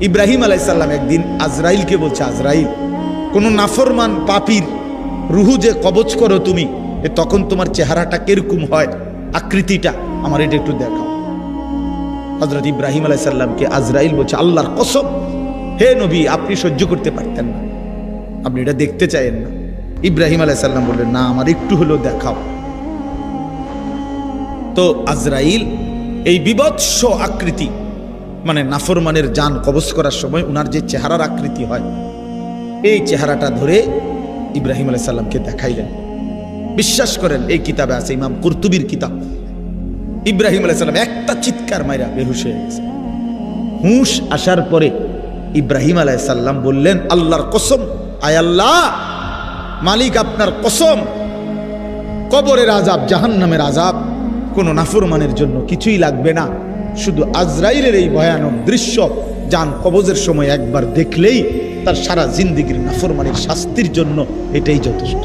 ইব্রাহিম আলাইহিস সালাম একদিন আজরাইলকে বলছে, আজরাইল, কোন নাফরমান পাপীর রুহু যে কবজ করো তুমি, তখন তোমার চেহারাটা কিরকম হয়, আকৃতিটা আমার এটা একটু দেখাও। হযরত ইব্রাহিম আলাইহিস সালামকে আজরাইল বলছে, আল্লাহর কসম হে নবী, আপনি সহ্য করতে পারতেন না, আপনি এটা দেখতে চাইেন না। ইব্রাহিম আলাইহিস সালাম বললেন, না, আমার একটু হলেও দেখাও। তো আজরাইল এই বিভৎস আকৃতি, মানে নাফরমানের জান কবজ করার সময় উনার যে চেহারার আকৃতি হয়, এই চেহারাটা ধরে ইব্রাহিম আলাইহিস সালামকে দেখাইলেন। বিশ্বাস করেন, এই কিতাবে আছে, ইমাম কুরতুবীর কিতাব, ইব্রাহিম আলাইহিস সালাম একটা চিৎকার মাইরা বেহুশ হয়ে গেছে। হুঁশ আসার পরে ইব্রাহিম আলাইহিস সালাম বললেন, আল্লাহর কসম, আয় আল্লাহ, মালিক আপনার কসম, কবরের আযাব, জাহান্নামের আযাব কোন নাফরমানের জন্য কিছুই লাগবে না, শুধু আজরাইলের এই ভয়ানক দৃশ্য জান কবজের সময় একবার দেখলেই তার সারা জিন্দেগীর নাফরমানির শাস্তির জন্য এটাই যথেষ্ট।